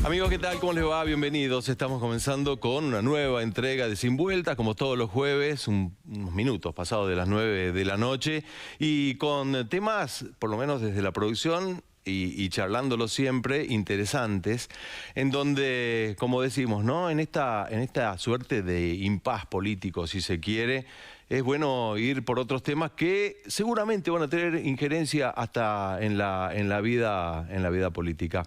Amigos, ¿qué tal? ¿Cómo les va? Bienvenidos. Estamos comenzando con una nueva entrega de Sin Vueltas, como todos los jueves, unos minutos pasados de las 9 de la noche, y con temas, por lo menos desde la producción, y charlándolo siempre, interesantes, en donde, como decimos, ¿no? En esta suerte de impas político, si se quiere, es bueno ir por otros temas que seguramente van a tener injerencia hasta en la vida política.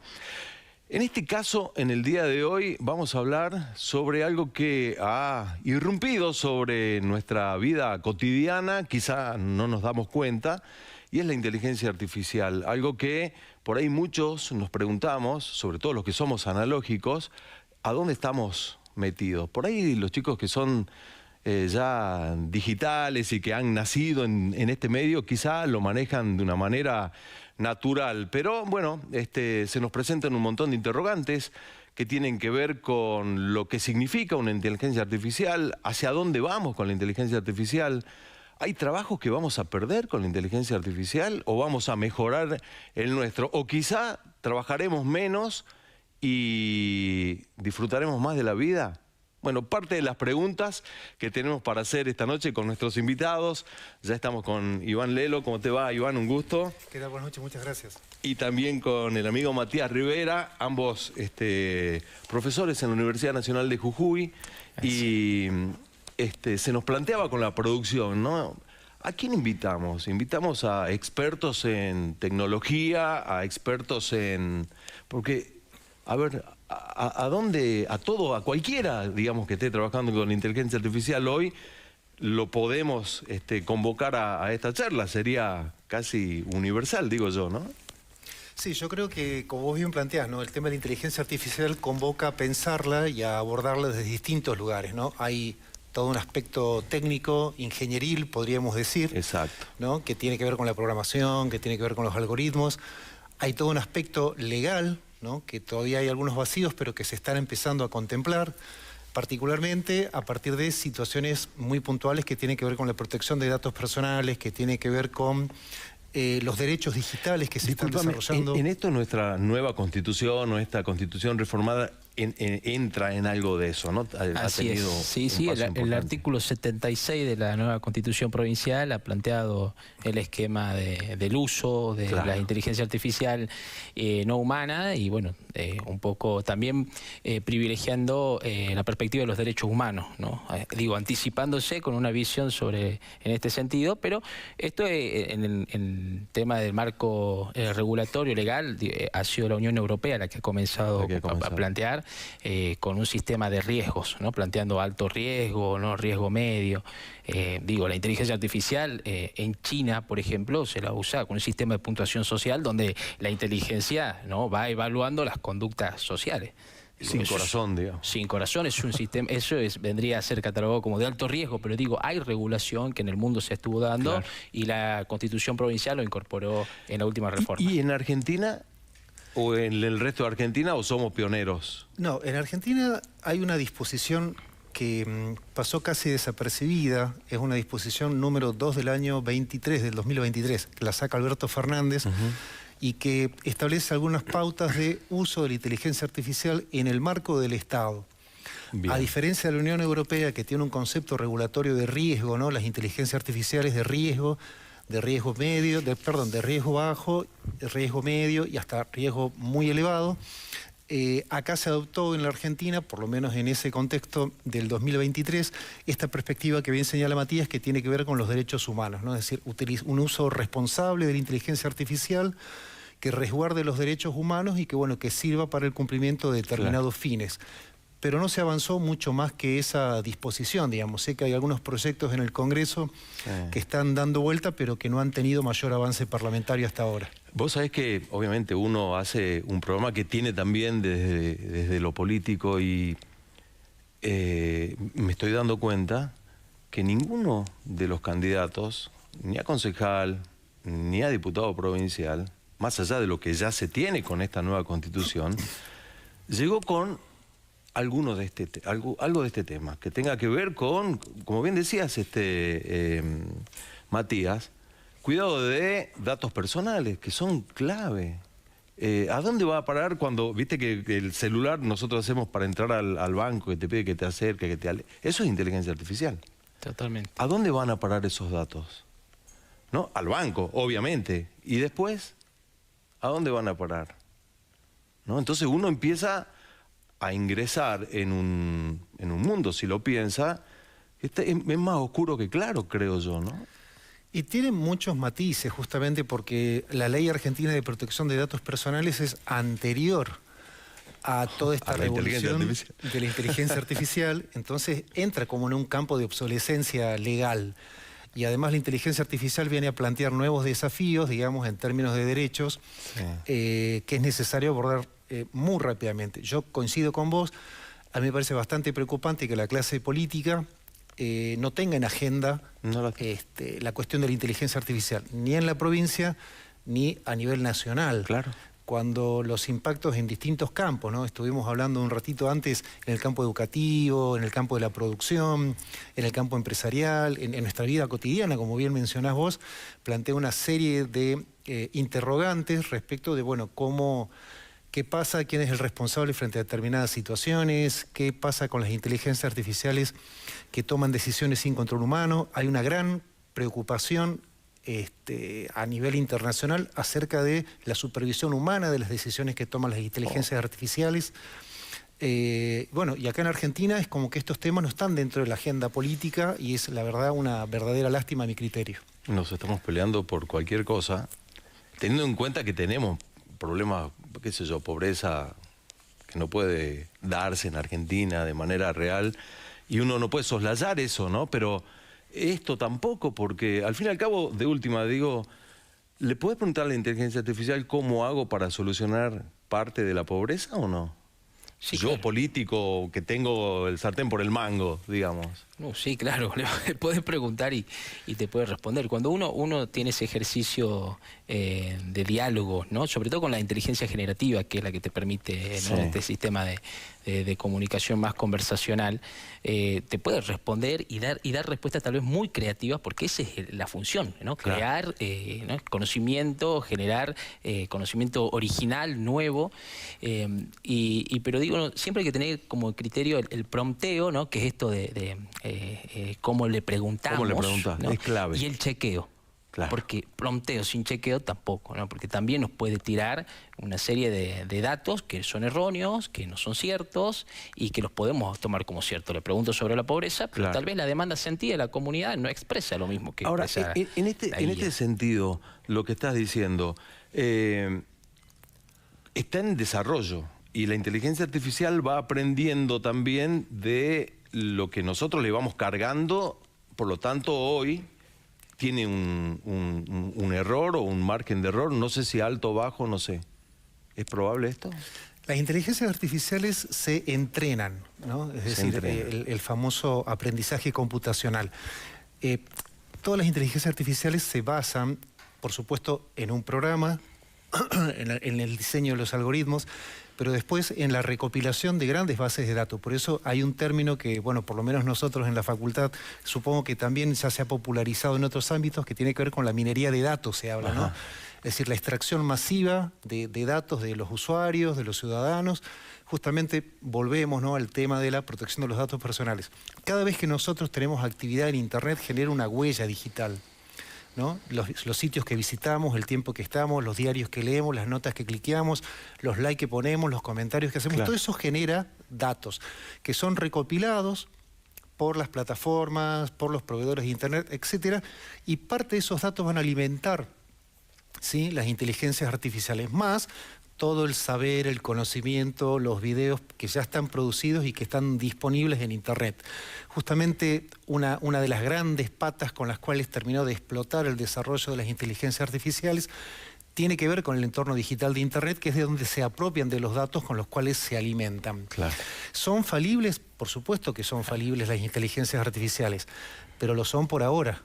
En este caso, en el día de hoy, vamos a hablar sobre algo que ha irrumpido sobre nuestra vida cotidiana, quizá no nos damos cuenta, y es la inteligencia artificial. Algo que por ahí muchos nos preguntamos, sobre todo los que somos analógicos, ¿a dónde estamos metidos? Por ahí los chicos que son ya digitales y que han nacido en este medio, quizá lo manejan de una manera natural, pero bueno, se nos presentan un montón de interrogantes que tienen que ver con lo que significa una inteligencia artificial, hacia dónde vamos con la inteligencia artificial. ¿Hay trabajos que vamos a perder con la inteligencia artificial o vamos a mejorar el nuestro? O quizá trabajaremos menos y disfrutaremos más de la vida. Bueno, parte de las preguntas que tenemos para hacer esta noche con nuestros invitados. Ya estamos con Iván Lelo. ¿Cómo te va, Iván? Un gusto. ¿Qué tal? Buenas noches, muchas gracias. Y también con el amigo Matías Rivera, ambos profesores en la Universidad Nacional de Jujuy. Y se nos planteaba con la producción, ¿no? ¿A quién invitamos? Invitamos a expertos en tecnología, a expertos en... Porque, a ver... ¿A dónde? A todo, a cualquiera, digamos, que esté trabajando con inteligencia artificial hoy, lo podemos convocar a esta charla. Sería casi universal, digo yo, ¿no? Sí, yo creo que, como vos bien planteás, ¿no? El tema de la inteligencia artificial convoca a pensarla y a abordarla desde distintos lugares, ¿no? Hay todo un aspecto técnico, ingenieril, podríamos decir. Exacto. ¿No? Que tiene que ver con la programación, que tiene que ver con los algoritmos. Hay todo un aspecto legal, ¿no? Que todavía hay algunos vacíos, pero que se están empezando a contemplar, particularmente a partir de situaciones muy puntuales que tienen que ver con la protección de datos personales, que tiene que ver con los derechos digitales que se están desarrollando. En esto nuestra nueva constitución, nuestra constitución reformada, entra en algo de eso, ¿no? Así es. Sí, el artículo 76 de la nueva Constitución Provincial ha planteado el esquema del uso de la inteligencia artificial no humana y, bueno, un poco también privilegiando la perspectiva de los derechos humanos, ¿no? Digo, anticipándose con una visión en este sentido, pero esto en el tema del marco regulatorio legal ha sido la Unión Europea la que ha comenzado a plantear con un sistema de riesgos, ¿no? Planteando alto riesgo, no riesgo medio. Digo, la inteligencia artificial en China, por ejemplo, se la usa con un sistema de puntuación social donde la inteligencia, ¿no? Va evaluando las conductas sociales. Sin corazón, digamos. Sin corazón, es un sistema, vendría a ser catalogado como de alto riesgo, pero digo, hay regulación que en el mundo se estuvo dando y la Constitución Provincial lo incorporó en la última reforma. ¿Y en Argentina o en el resto de Argentina o somos pioneros? No, en Argentina hay una disposición que pasó casi desapercibida, es una disposición número 2 del año 23, del 2023, que la saca Alberto Fernández, y que establece algunas pautas de uso de la inteligencia artificial en el marco del Estado. Bien. A diferencia de la Unión Europea, que tiene un concepto regulatorio de riesgo, ¿no? Las inteligencias artificiales de riesgo medio, de riesgo bajo, de riesgo medio y hasta riesgo muy elevado. Acá se adoptó en la Argentina, por lo menos en ese contexto del 2023, esta perspectiva que bien señala Matías, que tiene que ver con los derechos humanos, ¿no? Es decir, un uso responsable de la inteligencia artificial que resguarde los derechos humanos y que, bueno, que sirva para el cumplimiento de determinados fines. Pero no se avanzó mucho más que esa disposición, digamos. Sé que hay algunos proyectos en el Congreso que están dando vuelta, pero que no han tenido mayor avance parlamentario hasta ahora. Vos sabés que, obviamente, uno hace un programa que tiene también desde lo político y me estoy dando cuenta que ninguno de los candidatos, ni a concejal, ni a diputado provincial, más allá de lo que ya se tiene con esta nueva Constitución, llegó con algo de este tema, que tenga que ver con, como bien decías, Matías, cuidado de datos personales, que son clave. ¿A dónde va a parar cuando, viste que el celular nosotros hacemos para entrar al banco, que te pide que te acerque, que te eso es inteligencia artificial. Totalmente. ¿A dónde van a parar esos datos? ¿No? Al banco, obviamente. Y después, ¿a dónde van a parar? ¿No? Entonces uno empieza a ingresar en un mundo, si lo piensa, es más oscuro que claro, creo yo, ¿no? Y tiene muchos matices, justamente porque la Ley Argentina de Protección de Datos Personales es anterior a toda esta revolución de la inteligencia artificial, entonces entra como en un campo de obsolescencia legal. Y además la inteligencia artificial viene a plantear nuevos desafíos, digamos, en términos de derechos, sí, que es necesario abordar muy rápidamente. Yo coincido con vos, a mí me parece bastante preocupante que la clase política no tenga en agenda la cuestión de la inteligencia artificial, ni en la provincia ni a nivel nacional. Claro. Cuando los impactos en distintos campos, ¿no? Estuvimos hablando un ratito antes en el campo educativo, en el campo de la producción, en el campo empresarial, en nuestra vida cotidiana, como bien mencionás vos, plantea una serie de interrogantes respecto de, bueno, qué pasa, quién es el responsable frente a determinadas situaciones, qué pasa con las inteligencias artificiales que toman decisiones sin control humano. Hay una gran preocupación a nivel internacional acerca de la supervisión humana de las decisiones que toman las inteligencias artificiales. Bueno, y acá en Argentina es como que estos temas no están dentro de la agenda política y es, la verdad, una verdadera lástima a mi criterio. Nos estamos peleando por cualquier cosa, teniendo en cuenta que tenemos problemas, qué sé yo, pobreza que no puede darse en Argentina de manera real, y uno no puede soslayar eso, ¿no? Pero esto tampoco, porque al fin y al cabo, de última, digo, ¿le puedes preguntar a la inteligencia artificial cómo hago para solucionar parte de la pobreza o no? Sí, yo, claro, político, que tengo el sartén por el mango, digamos. No, sí, claro, le puedes preguntar y te puede responder. Cuando uno tiene ese ejercicio de diálogo, ¿no? Sobre todo con la inteligencia generativa, que es la que te permite, ¿no? Este sistema de comunicación más conversacional, te puede responder y dar respuestas tal vez muy creativas, porque esa es la función, ¿no? Claro. Crear ¿no? Conocimiento, generar conocimiento original, nuevo, pero digo, siempre hay que tener como criterio el prompteo, ¿no? Que es esto de cómo le preguntamos. ¿Cómo le preguntas? ¿No? Es clave. Y el chequeo. Claro. Porque prompteo sin chequeo tampoco, ¿no? Porque también nos puede tirar una serie de datos que son erróneos, que no son ciertos y que los podemos tomar como ciertos. Le pregunto sobre la pobreza, pero tal vez la demanda sentida de la comunidad no expresa lo mismo que ahora, expresa en este sentido, lo que estás diciendo, está en desarrollo y la inteligencia artificial va aprendiendo también de lo que nosotros le vamos cargando, por lo tanto hoy tiene un error o un margen de error, no sé si alto o bajo, no sé. ¿Es probable esto? Las inteligencias artificiales se entrenan, ¿no? Es decir, el famoso aprendizaje computacional. Todas las inteligencias artificiales se basan, por supuesto, en un programa, en el diseño de los algoritmos, pero después en la recopilación de grandes bases de datos. Por eso hay un término que, bueno, por lo menos nosotros en la facultad, supongo que también ya se ha popularizado en otros ámbitos, que tiene que ver con la minería de datos, se habla, ¿no? Es decir, la extracción masiva de datos de los usuarios, de los ciudadanos. Justamente volvemos, ¿no?, al tema de la protección de los datos personales. Cada vez que nosotros tenemos actividad en Internet genera una huella digital, ¿no? Los sitios que visitamos, el tiempo que estamos, los diarios que leemos, las notas que cliqueamos, los likes que ponemos, los comentarios que hacemos, claro, todo eso genera datos que son recopilados por las plataformas, por los proveedores de Internet, etcétera, y parte de esos datos van a alimentar, ¿sí?, las inteligencias artificiales, más todo el saber, el conocimiento, los videos que ya están producidos y que están disponibles en Internet. Justamente una de las grandes patas con las cuales terminó de explotar el desarrollo de las inteligencias artificiales tiene que ver con el entorno digital de Internet, que es de donde se apropian de los datos con los cuales se alimentan. Claro. ¿Son falibles? Por supuesto que son falibles las inteligencias artificiales, pero lo son por ahora.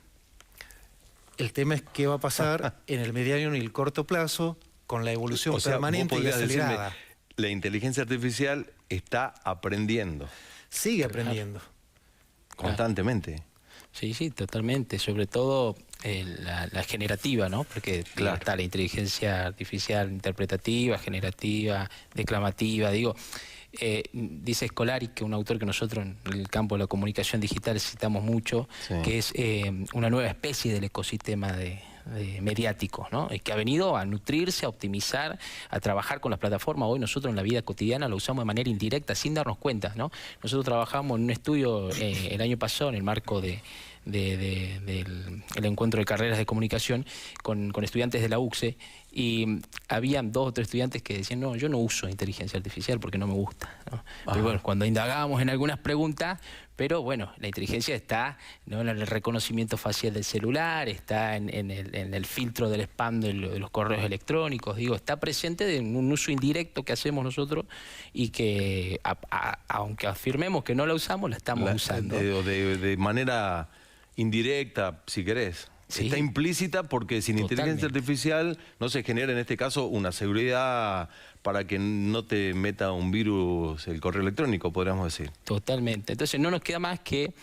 El tema es qué va a pasar en el mediano y el corto plazo con la evolución permanente y acelerada. Decirme, la inteligencia artificial está aprendiendo. Sigue aprendiendo. Constantemente. Sí, sí, totalmente. Sobre todo la generativa, ¿no? Porque Claro. está la inteligencia artificial interpretativa, generativa, declamativa. Digo, dice Scolari, que un autor que nosotros en el campo de la comunicación digital citamos mucho, Sí. que es una nueva especie del ecosistema mediático, ¿no? Que ha venido a nutrirse, a optimizar, a trabajar con las plataformas. Hoy nosotros en la vida cotidiana lo usamos de manera indirecta, sin darnos cuenta, ¿no? Nosotros trabajamos en un estudio el año pasado en el marco del encuentro de carreras de comunicación con estudiantes de la UCSE, y habían 2 o 3 estudiantes que decían, no, yo no uso inteligencia artificial porque no me gusta, ¿no? Pero bueno, cuando indagábamos en algunas preguntas, pero bueno, la inteligencia está, ¿no?, en el reconocimiento facial del celular, está en el filtro del spam de los correos electrónicos, digo, está presente en un uso indirecto que hacemos nosotros y que aunque afirmemos que no la usamos, la estamos usando. De manera indirecta, si querés. Sí. Está implícita porque sin inteligencia artificial no se genera en este caso una seguridad para que no te meta un virus el correo electrónico, podríamos decir. Totalmente. Entonces no nos queda más que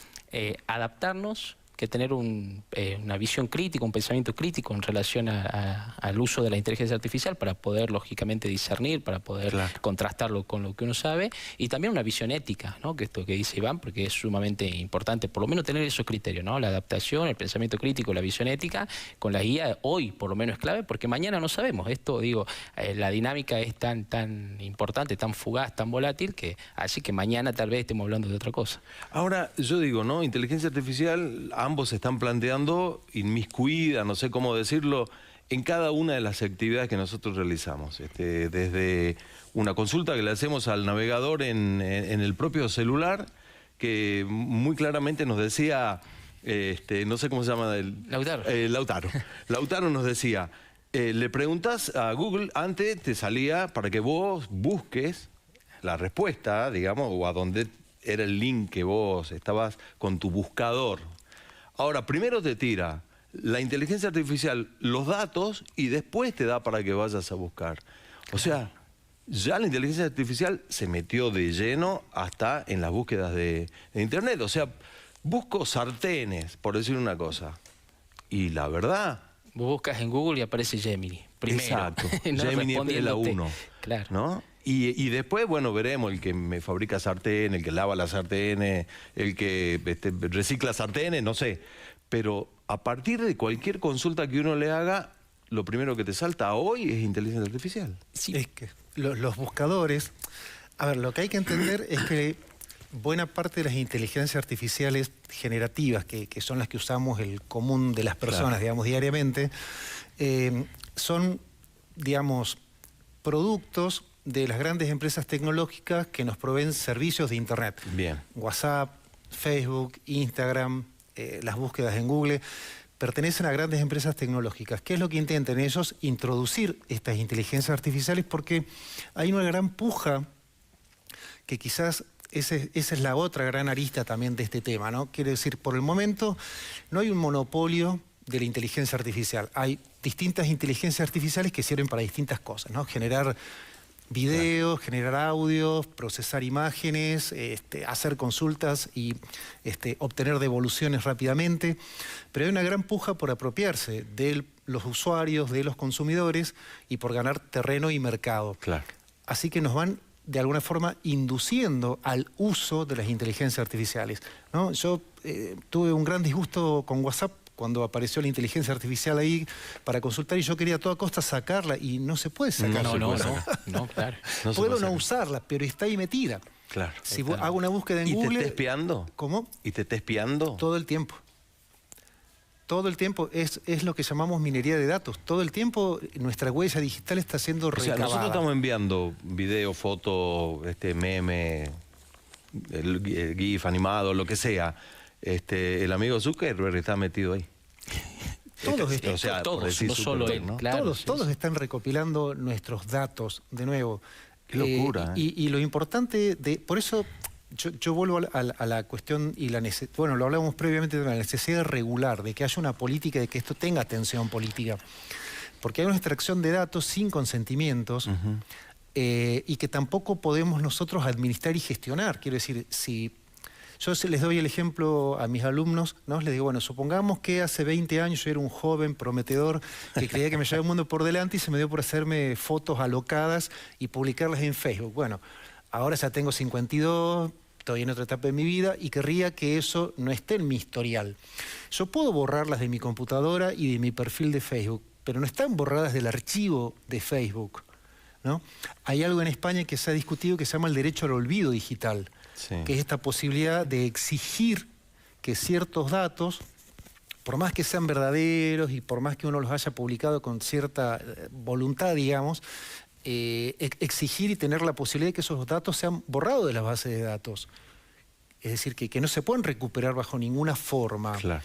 adaptarnos, que tener una visión crítica, un pensamiento crítico en relación al uso de la inteligencia artificial para poder, lógicamente, discernir, para poder contrastarlo con lo que uno sabe, y también una visión ética, ¿no? Que esto que dice Iván, porque es sumamente importante, por lo menos tener esos criterios, ¿no? La adaptación, el pensamiento crítico, la visión ética, con la guía hoy por lo menos es clave, porque mañana no sabemos. Esto, digo, la dinámica es tan importante, tan fugaz, tan volátil, que así que mañana tal vez estemos hablando de otra cosa. Ahora, yo digo, ¿no? Inteligencia artificial, ambos se están planteando inmiscuida, no sé cómo decirlo, en cada una de las actividades que nosotros realizamos. Desde una consulta que le hacemos al navegador en el propio celular, que muy claramente nos decía, no sé cómo se llama, Lautaro. Lautaro nos decía, le preguntas a Google, antes te salía para que vos busques la respuesta, digamos, o a dónde era el link que vos estabas con tu buscador. Ahora, primero te tira la inteligencia artificial los datos y después te da para que vayas a buscar. O sea, ya la inteligencia artificial se metió de lleno hasta en las búsquedas de Internet. O sea, busco sartenes, por decir una cosa. Y la verdad... Vos buscas en Google y aparece Gemini. Primero. Exacto. No Gemini es la 1. Claro. ¿No? Y después, bueno, veremos el que me fabrica sartén, el que lava las sartenes, el que recicla sartenes, no sé. Pero a partir de cualquier consulta que uno le haga, lo primero que te salta hoy es inteligencia artificial. Sí. Es que los buscadores... A ver, lo que hay que entender es que buena parte de las inteligencias artificiales generativas, que son las que usamos el común de las personas, digamos, diariamente, son, digamos, productos de las grandes empresas tecnológicas que nos proveen servicios de Internet. Bien. WhatsApp, Facebook, Instagram, las búsquedas en Google, pertenecen a grandes empresas tecnológicas. ¿Qué es lo que intentan ellos? Introducir estas inteligencias artificiales, porque hay una gran puja que quizás esa es la otra gran arista también de este tema, ¿no? Quiere decir, por el momento no hay un monopolio de la inteligencia artificial. Hay distintas inteligencias artificiales que sirven para distintas cosas, ¿no? Generar videos, generar audios, procesar imágenes, hacer consultas y obtener devoluciones rápidamente. Pero hay una gran puja por apropiarse de los usuarios, de los consumidores y por ganar terreno y mercado. Claro. Así que nos van de alguna forma induciendo al uso de las inteligencias artificiales, ¿no? Yo tuve un gran disgusto con WhatsApp cuando apareció la inteligencia artificial ahí para consultar y yo quería a toda costa sacarla y no se puede sacar. No, claro. Puedo no usarla, pero está ahí metida. Claro. Si hago una búsqueda en Google... ¿Y te está espiando? ¿Cómo? ¿Y te está espiando? Todo el tiempo. Todo el tiempo es lo que llamamos minería de datos. Todo el tiempo nuestra huella digital está siendo recabada. O sea, nosotros estamos enviando video, foto, meme, el GIF animado, lo que sea. El amigo Zuckerberg está metido ahí. Todos, no solo él. ¿no? Claro, todos están recopilando nuestros datos de nuevo. Qué locura. Y lo importante, por eso yo vuelvo a la cuestión y bueno, lo hablamos previamente de la necesidad de regular, de que haya una política, de que esto tenga atención política. Porque hay una extracción de datos sin consentimientos y que tampoco podemos nosotros administrar y gestionar. Quiero decir, si Yo les doy el ejemplo a mis alumnos, ¿no? Les digo, bueno, supongamos que hace 20 años yo era un joven prometedor que creía que me llevaba un mundo por delante y se me dio por hacerme fotos alocadas y publicarlas en Facebook. Bueno, ahora ya tengo 52, estoy en otra etapa de mi vida y querría que eso no esté en mi historial. Yo puedo borrarlas de mi computadora y de mi perfil de Facebook, pero no están borradas del archivo de Facebook, ¿no? Hay algo en España que se ha discutido que se llama el derecho al olvido digital, sí, que es esta posibilidad de exigir que ciertos datos, por más que sean verdaderos y por más que uno los haya publicado con cierta voluntad, digamos, exigir y tener la posibilidad de que esos datos sean borrados de las bases de datos. Es decir, que no se pueden recuperar bajo ninguna forma. Claro.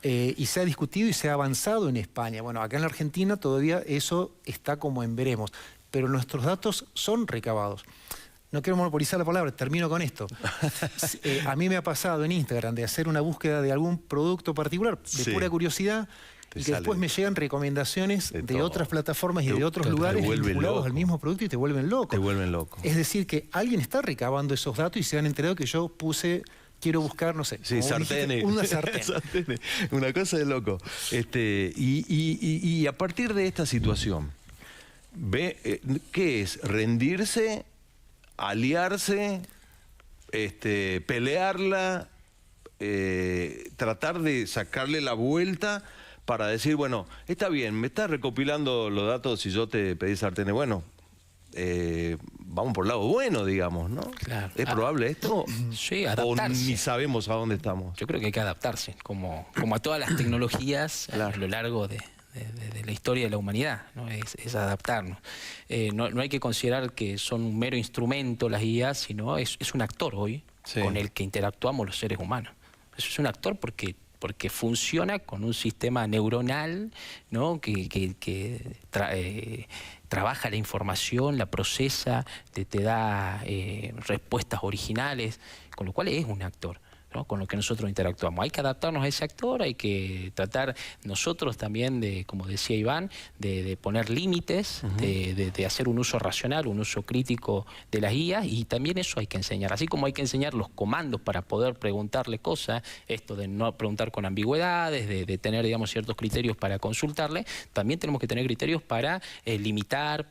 Y se ha discutido y se ha avanzado en España. Bueno, acá en la Argentina todavía eso está como en veremos, pero nuestros datos son recabados. No quiero monopolizar la palabra, termino con esto. A mí me ha pasado en Instagram de hacer una búsqueda de algún producto particular, de pura curiosidad, y que después me llegan recomendaciones de otras plataformas y de otros lugares vinculados al mismo producto y te vuelven loco. Te vuelven loco. Es decir, que alguien está recabando esos datos y se han enterado que yo puse... Quiero buscar, no sé, sí, sartenes. Una sartén. Una cosa de loco. Y a partir de esta situación, ¿qué es? ¿Rendirse? ¿Aliarse? ¿Pelearla? ¿Tratar de sacarle la vuelta para decir, bueno, está bien, me estás recopilando los datos y yo te pedí sartenes? Bueno, vamos por el lado bueno, digamos, ¿no? Claro. ¿Es probable esto? Sí, adaptarse. ¿O ni sabemos a dónde estamos? Yo creo que hay que adaptarse, como a todas las tecnologías claro, a lo largo de la historia de la humanidad, ¿no? Es adaptarnos. No hay que considerar que son un mero instrumento las guías, sino es un actor hoy sí, con el que interactuamos los seres humanos. Eso es un actor porque funciona con un sistema neuronal, ¿no? que trabaja la información, la procesa, te da respuestas originales, con lo cual es un actor, ¿no? Con lo que nosotros interactuamos. Hay que adaptarnos a ese actor, hay que tratar nosotros también de, como decía Iván, de poner límites, de hacer un uso racional, un uso crítico de las guías, y también eso hay que enseñar. Así como hay que enseñar los comandos para poder preguntarle cosas, esto de no preguntar con ambigüedades, de tener, digamos, ciertos criterios para consultarle, también tenemos que tener criterios para limitar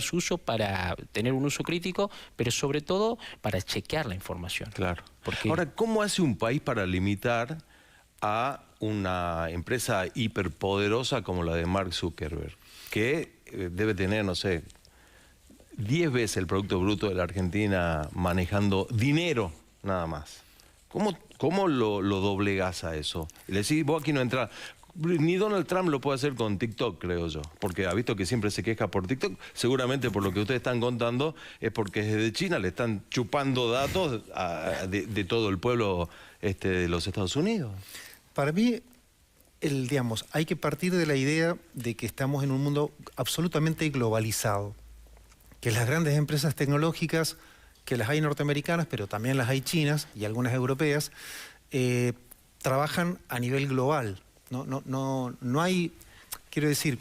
su uso, para tener un uso crítico, pero sobre todo para chequear la información. Claro. Ahora, ¿cómo hace un país para limitar a una empresa hiperpoderosa como la de Mark Zuckerberg, que debe tener, no sé, 10 veces el Producto Bruto de la Argentina manejando dinero nada más? ¿Cómo lo doblegás a eso? Le decís, vos aquí no entrás. Ni Donald Trump lo puede hacer con TikTok, creo yo, porque ha visto que siempre se queja por TikTok. Seguramente por lo que ustedes están contando es porque desde China le están chupando datos de todo el pueblo de los Estados Unidos. Para mí, digamos, hay que partir de la idea de que estamos en un mundo absolutamente globalizado, que las grandes empresas tecnológicas, que las hay norteamericanas, pero también las hay chinas y algunas europeas, trabajan a nivel global. No hay, quiero decir,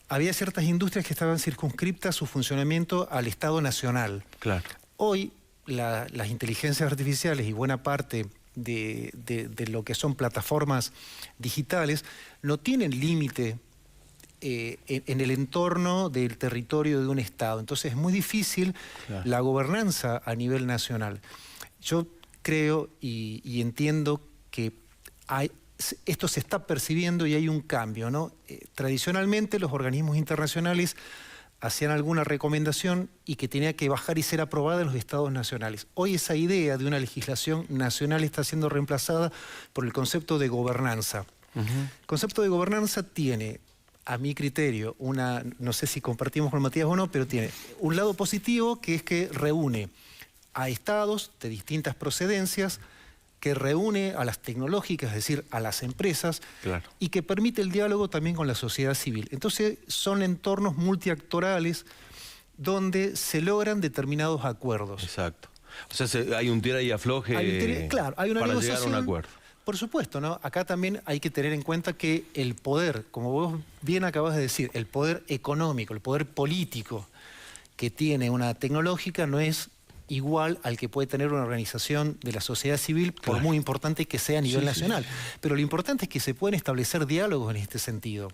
había ciertas industrias que estaban circunscriptas su funcionamiento al Estado nacional. Claro. Hoy las inteligencias artificiales y buena parte de lo que son plataformas digitales no tienen límite en el entorno del territorio de un Estado. Entonces es muy difícil la gobernanza a nivel nacional. Yo creo y entiendo que esto se está percibiendo y hay un cambio, ¿no? Tradicionalmente los organismos internacionales hacían alguna recomendación y que tenía que bajar y ser aprobada en los estados nacionales. Hoy esa idea de una legislación nacional está siendo reemplazada por el concepto de gobernanza. El concepto de gobernanza tiene, a mi criterio, no sé si compartimos con Matías o no, pero tiene un lado positivo, que es que reúne a estados de distintas procedencias, que reúne a las tecnológicas, es decir, a las empresas, claro, y que permite el diálogo también con la sociedad civil. Entonces son entornos multiactorales donde se logran determinados acuerdos. Exacto. O sea, hay un tira y afloje claro, hay una para negociación, llegar a un acuerdo. Por supuesto, ¿no? Acá también hay que tener en cuenta que el poder, como vos bien acabas de decir, el poder económico, el poder político que tiene una tecnológica no es igual al que puede tener una organización de la sociedad civil, por muy importante que sea a nivel nacional. Pero lo importante es que se pueden establecer diálogos en este sentido.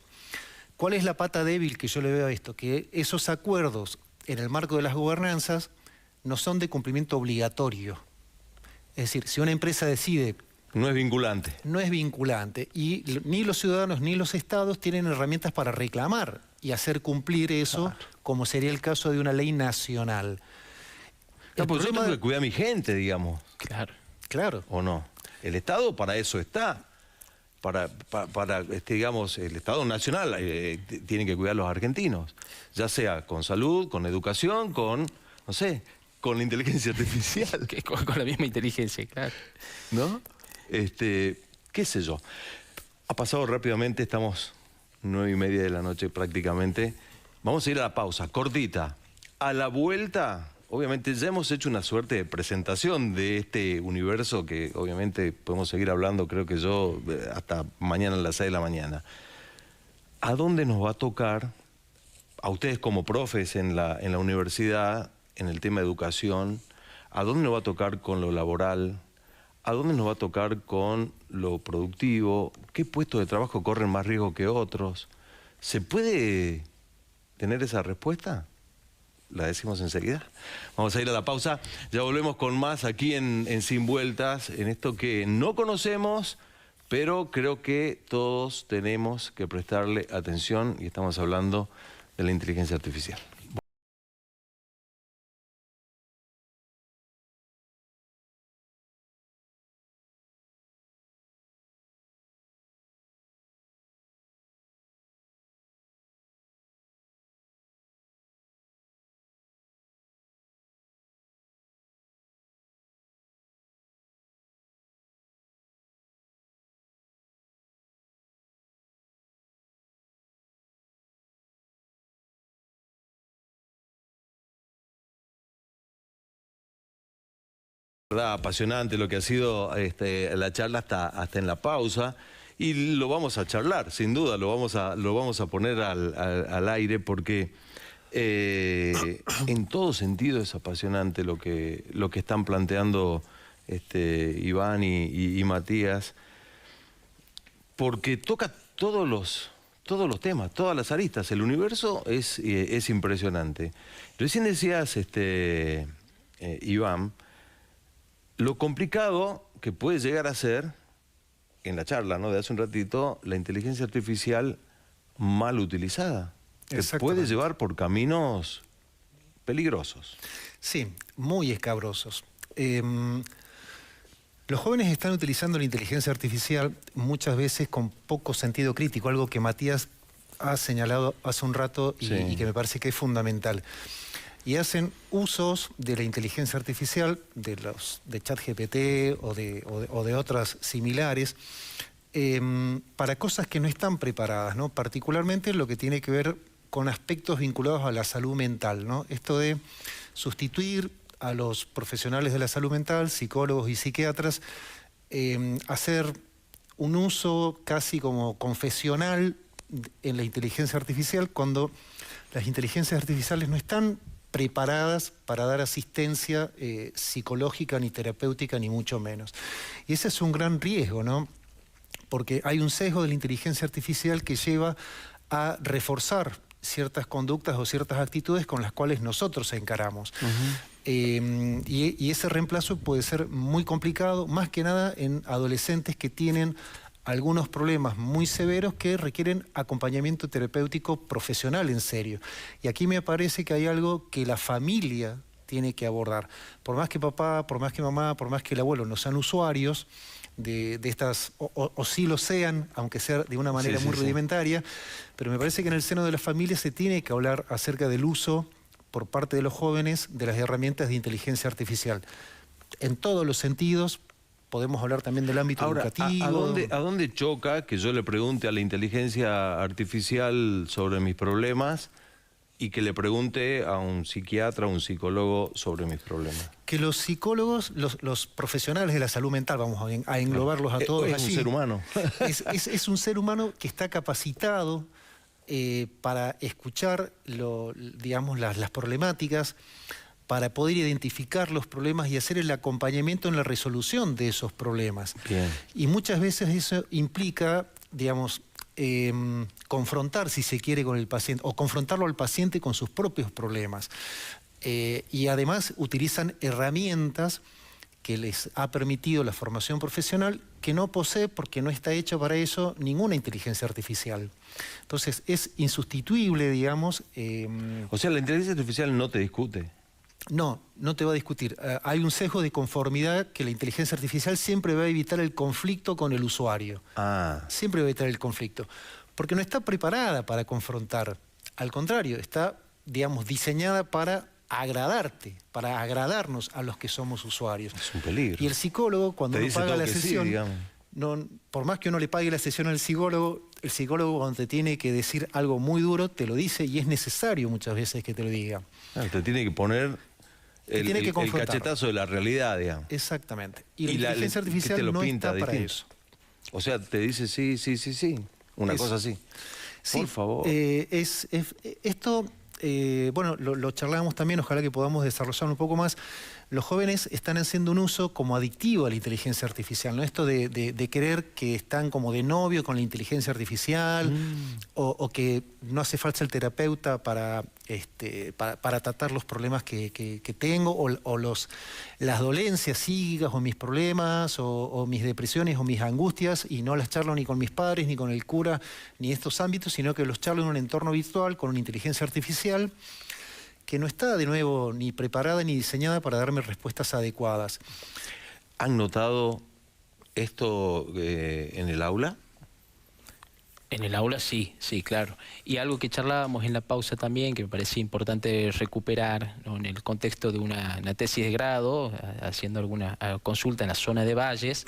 ¿Cuál es la pata débil que yo le veo a esto? Que esos acuerdos en el marco de las gobernanzas no son de cumplimiento obligatorio. Es decir, si una empresa decide... No es vinculante. No es vinculante. Y ni los ciudadanos ni los estados tienen herramientas para reclamar y hacer cumplir eso, como sería el caso de una ley nacional. No, porque yo tengo que cuidar a mi gente, digamos. Claro. ¿O no? El Estado para eso está. Digamos, el Estado nacional tiene que cuidar a los argentinos. Ya sea con salud, con educación, con, no sé, con la inteligencia artificial. Con la misma inteligencia, claro. ¿No? Qué sé yo. Ha pasado rápidamente, estamos 9:30 de la noche prácticamente. Vamos a ir a la pausa, cortita. A la vuelta, obviamente ya hemos hecho una suerte de presentación de este universo que obviamente podemos seguir hablando, creo que yo, hasta mañana a las 6 de la mañana. ¿A dónde nos va a tocar, a ustedes como profes en la universidad, en el tema de educación, a dónde nos va a tocar con lo laboral? ¿A dónde nos va a tocar con lo productivo? ¿Qué puestos de trabajo corren más riesgo que otros? ¿Se puede tener esa respuesta? La decimos enseguida. Vamos a ir a la pausa. Ya volvemos con más aquí en Sin Vueltas, en esto que no conocemos, pero creo que todos tenemos que prestarle atención y estamos hablando de la inteligencia artificial. Verdad, apasionante lo que ha sido la charla hasta en la pausa, y lo vamos a charlar, sin duda, lo vamos a poner al aire porque en todo sentido es apasionante lo que están planteando Iván y Matías, porque toca todos los temas, todas las aristas. El universo es impresionante. Recién decías, Iván, lo complicado que puede llegar a ser, en la charla, ¿no?, de hace un ratito, la inteligencia artificial mal utilizada, que puede llevar por caminos peligrosos. Sí, muy escabrosos. Los jóvenes están utilizando la inteligencia artificial muchas veces con poco sentido crítico, algo que Matías ha señalado hace un rato y que me parece que es fundamental. Y hacen usos de la inteligencia artificial, de ChatGPT o de otras similares, para cosas que no están preparadas, ¿no? Particularmente lo que tiene que ver con aspectos vinculados a la salud mental, ¿no? Esto de sustituir a los profesionales de la salud mental, psicólogos y psiquiatras, hacer un uso casi como confesional en la inteligencia artificial cuando las inteligencias artificiales no están preparadas para dar asistencia psicológica, ni terapéutica, ni mucho menos. Y ese es un gran riesgo, ¿no? Porque hay un sesgo de la inteligencia artificial que lleva a reforzar ciertas conductas o ciertas actitudes con las cuales nosotros encaramos. Y ese reemplazo puede ser muy complicado, más que nada en adolescentes que tienen algunos problemas muy severos que requieren acompañamiento terapéutico profesional en serio. Y aquí me parece que hay algo que la familia tiene que abordar. Por más que papá, por más que mamá, por más que el abuelo no sean usuarios de estas, o sí lo sean, aunque sea de una manera muy rudimentaria, pero me parece que en el seno de la familia se tiene que hablar acerca del uso por parte de los jóvenes de las herramientas de inteligencia artificial. En todos los sentidos. Podemos hablar también del ámbito educativo. ¿A dónde choca que yo le pregunte a la inteligencia artificial sobre mis problemas y que le pregunte a un psiquiatra o un psicólogo sobre mis problemas? Que los psicólogos, los profesionales de la salud mental, vamos a englobarlos a todos. Es un ser humano. Es un ser humano que está capacitado para escuchar digamos, las problemáticas, para poder identificar los problemas y hacer el acompañamiento en la resolución de esos problemas. Bien. Y muchas veces eso implica, digamos, confrontar, si se quiere, con el paciente, o confrontarlo al paciente con sus propios problemas. Y además utilizan herramientas que les ha permitido la formación profesional, que no posee, porque no está hecha para eso, ninguna inteligencia artificial. Entonces es insustituible, digamos. O sea, la inteligencia artificial no te discute. No, no te va a discutir. Hay un sesgo de conformidad que la inteligencia artificial siempre va a evitar el conflicto con el usuario. Siempre va a evitar el conflicto. Porque no está preparada para confrontar. Al contrario, está, digamos, diseñada para agradarte, para agradarnos a los que somos usuarios. Es un peligro. Y el psicólogo, cuando uno paga la sesión, sí, no, por más que uno le pague la sesión al psicólogo, el psicólogo cuando te tiene que decir algo muy duro, te lo dice, y es necesario muchas veces que te lo diga. Te tiene que poner el cachetazo de la realidad, digamos. Exactamente. Y la inteligencia artificial no está para eso. O sea, te dice sí, sí, sí, sí. Una cosa así. Sí, por favor. Esto, bueno, lo charlábamos también, ojalá que podamos desarrollarlo un poco más. Los jóvenes están haciendo un uso como adictivo a la inteligencia artificial, ¿no? Esto de creer que están como de novio con la inteligencia artificial, o que no hace falta el terapeuta para tratar los problemas que tengo, o las dolencias psíquicas, o mis problemas, o mis depresiones, o mis angustias, y no las charlo ni con mis padres, ni con el cura, ni estos ámbitos, sino que los charlo en un entorno virtual con una inteligencia artificial que no está, de nuevo, ni preparada ni diseñada para darme respuestas adecuadas. ¿Han notado esto en el aula? En el aula sí, sí, claro. Y algo que charlábamos en la pausa también, que me parecía importante recuperar, ¿no? En el contexto de una tesis de grado, haciendo alguna consulta en la zona de Valles,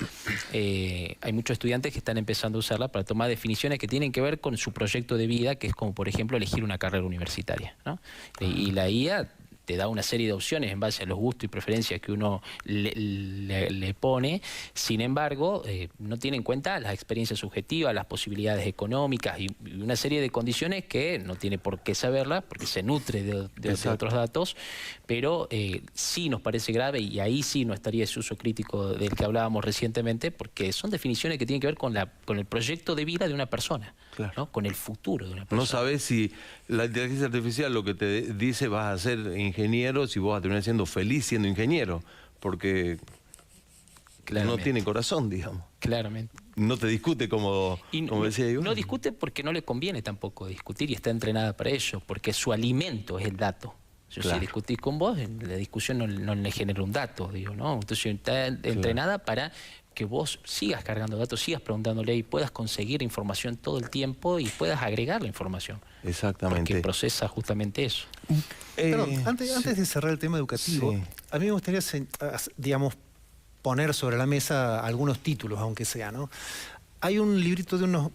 hay muchos estudiantes que están empezando a usarla para tomar definiciones que tienen que ver con su proyecto de vida, que es como, por ejemplo, elegir una carrera universitaria, ¿no? Y la IA te da una serie de opciones en base a los gustos y preferencias que uno le pone. Sin embargo, no tiene en cuenta las experiencias subjetivas, las posibilidades económicas y una serie de condiciones que no tiene por qué saberlas porque se nutre de otros datos, pero sí nos parece grave, y ahí sí no estaría ese uso crítico del que hablábamos recientemente, porque son definiciones que tienen que ver con el proyecto de vida de una persona, claro, ¿no? Con el futuro de una persona. No sabes si la inteligencia artificial lo que te dice vas a ser ingeniero, si vos vas a terminar siendo feliz siendo ingeniero, porque no tiene corazón, digamos. Claramente. No te discute como decía yo. No discute porque no le conviene tampoco discutir, y está entrenada para ello, porque su alimento es el dato. Si discutís con vos, la discusión no le genera un dato, digo, ¿no? Entonces está entrenada para que vos sigas cargando datos, sigas preguntándole y puedas conseguir información todo el tiempo y puedas agregar la información. Exactamente. Porque procesa justamente eso. Perdón, antes de cerrar el tema educativo, a mí me gustaría, digamos, poner sobre la mesa algunos títulos, aunque sea, ¿no? Hay un librito digo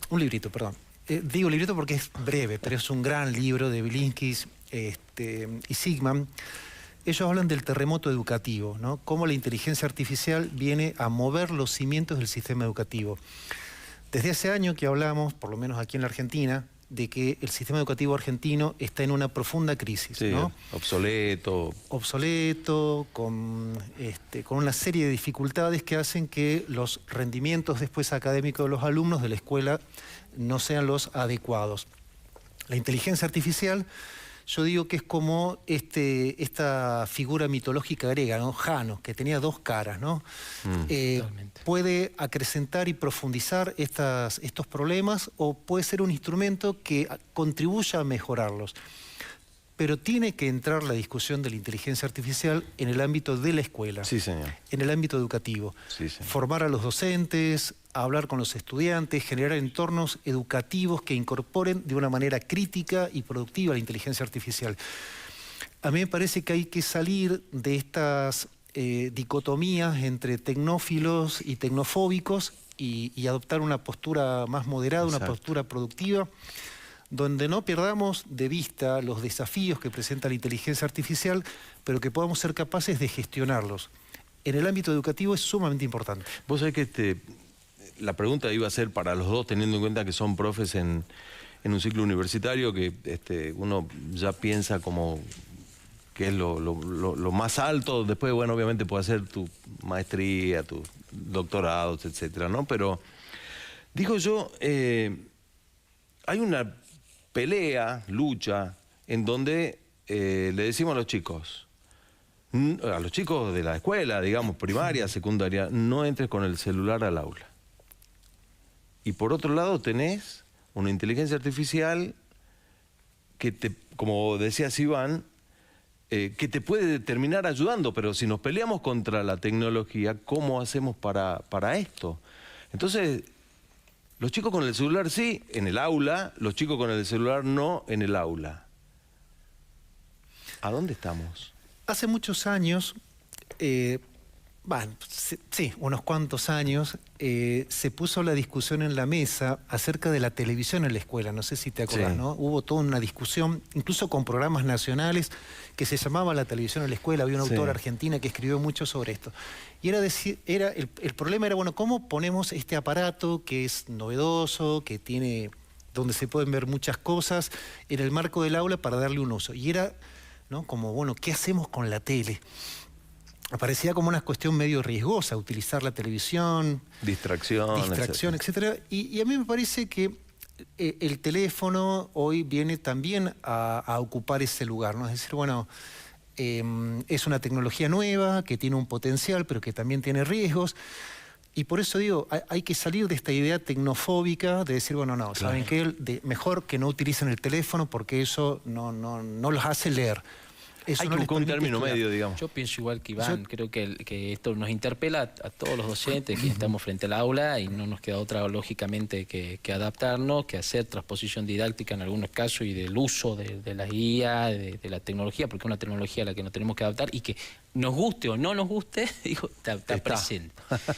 librito porque es breve, pero es un gran libro de Bilinsky y Sigman. Ellos hablan del terremoto educativo, ¿no? Cómo la inteligencia artificial viene a mover los cimientos del sistema educativo. Desde hace años que hablamos, por lo menos aquí en la Argentina, de que el sistema educativo argentino está en una profunda crisis, ¿no? Obsoleto, con una serie de dificultades que hacen que los rendimientos después académicos de los alumnos de la escuela no sean los adecuados. La inteligencia artificial, yo digo que es como esta figura mitológica griega, ¿no? Janos, que tenía dos caras, ¿no? Puede acrecentar y profundizar estos problemas, o puede ser un instrumento que contribuya a mejorarlos. Pero tiene que entrar la discusión de la inteligencia artificial en el ámbito de la escuela. Sí, señor. En el ámbito educativo. Sí, señor. Formar a los docentes, hablar con los estudiantes, generar entornos educativos que incorporen de una manera crítica y productiva la inteligencia artificial. A mí me parece que hay que salir de estas dicotomías entre tecnófilos y tecnofóbicos y adoptar una postura más moderada, una postura productiva, donde no perdamos de vista los desafíos que presenta la inteligencia artificial, pero que podamos ser capaces de gestionarlos. En el ámbito educativo es sumamente importante. Vos sabés que la pregunta iba a ser para los dos, teniendo en cuenta que son profes en un ciclo universitario, que uno ya piensa como que es lo más alto. Después, bueno, obviamente puedes hacer tu maestría, tus doctorados, etcétera, ¿no? Pero, digo yo, hay una pelea, lucha, en donde le decimos a los chicos de la escuela, digamos, primaria, secundaria, no entres con el celular al aula. Y por otro lado tenés una inteligencia artificial que como decías Iván, que te puede terminar ayudando, pero si nos peleamos contra la tecnología, ¿cómo hacemos para esto? Entonces, los chicos con el celular sí, en el aula, los chicos con el celular no en el aula. ¿A dónde estamos? Hace muchos años, sí, unos cuantos años, se puso la discusión en la mesa acerca de la televisión en la escuela, no sé si te acordás, sí. ¿No? Hubo toda una discusión, incluso con programas nacionales, que se llamaba La televisión en la escuela. Había una autora argentina que escribió mucho sobre esto. Y el problema era, bueno, ¿cómo ponemos este aparato que es novedoso, que tiene, donde se pueden ver muchas cosas, en el marco del aula para darle un uso? Y era, ¿no?, como, bueno, ¿qué hacemos con la tele? Aparecía como una cuestión medio riesgosa utilizar la televisión. Distracción, etcétera. Y a mí me parece que el teléfono hoy viene también a ocupar ese lugar, ¿no? Es decir, bueno, es una tecnología nueva que tiene un potencial, pero que también tiene riesgos. Y por eso digo, hay que salir de esta idea tecnofóbica de decir, bueno, no, ¿saben qué? Mejor que no utilicen el teléfono porque eso no los hace leer. Eso hay no que buscar un término medio, digamos. Yo pienso igual que Iván, creo que esto nos interpela a todos los docentes que estamos frente al aula y no nos queda otra, lógicamente, que adaptarnos, que hacer transposición didáctica en algunos casos y del uso de la guía, de la tecnología, porque es una tecnología a la que nos tenemos que adaptar y que nos guste o no nos guste, digo, está presente.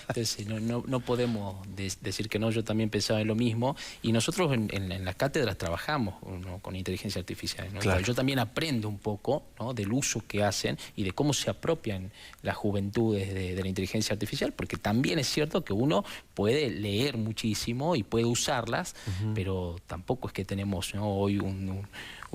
Entonces no podemos decir que no. Yo también pensaba en lo mismo y nosotros en las cátedras trabajamos, ¿no?, con inteligencia artificial, ¿no? Claro. Yo también aprendo un poco, ¿no?, del uso que hacen y de cómo se apropian las juventudes de la inteligencia artificial, porque también es cierto que uno puede leer muchísimo y puede usarlas, pero tampoco es que tenemos, ¿no?, hoy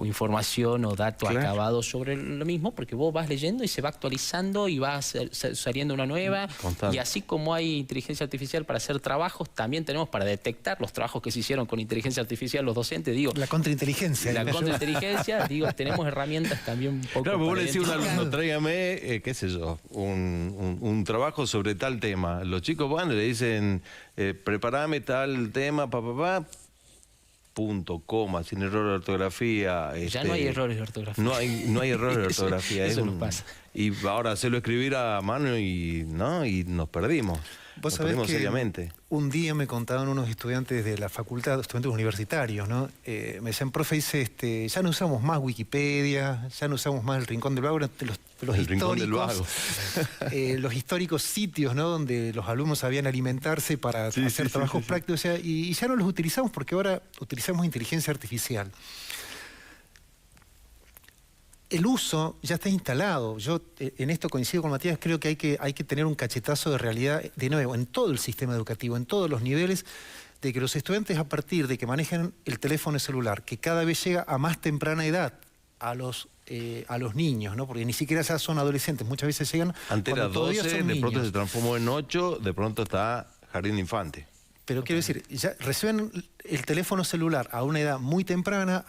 información o datos acabados sobre lo mismo, porque vos vas leyendo y se va actualizando y va saliendo una nueva. Y así como hay inteligencia artificial para hacer trabajos, también tenemos para detectar los trabajos que se hicieron con inteligencia artificial los docentes, digo. La contrainteligencia. La contrainteligencia, digo, tenemos herramientas también un poco. Claro, vos le decís a un alumno, tráigame, qué sé yo, un trabajo sobre tal tema. Los chicos van y le dicen, preparame tal tema, punto, coma, sin error de ortografía. Ya no hay errores de ortografía. No hay errores de ortografía. Eso nos pasa. Y ahora hacerlo escribir a mano y nos perdimos. Vos sabés que seriamente. Un día me contaban unos estudiantes de la facultad, estudiantes universitarios, ¿no? Me decían, profe, dice, ya no usamos más Wikipedia, ya no usamos más el Rincón del Vago, los históricos, los históricos sitios, ¿no?, donde los alumnos sabían alimentarse para hacer trabajos prácticos, o sea, y ya no los utilizamos porque ahora utilizamos inteligencia artificial. El uso ya está instalado. Yo en esto coincido con Matías, creo que hay que tener un cachetazo de realidad, de nuevo, en todo el sistema educativo, en todos los niveles, de que los estudiantes, a partir de que manejen el teléfono celular, que cada vez llega a más temprana edad a los niños, ¿no? Porque ni siquiera ya son adolescentes, muchas veces llegan antes era 12, de pronto se transformó en 8, de pronto está jardín de infante. Pero quiero decir, ya reciben el teléfono celular a una edad muy temprana,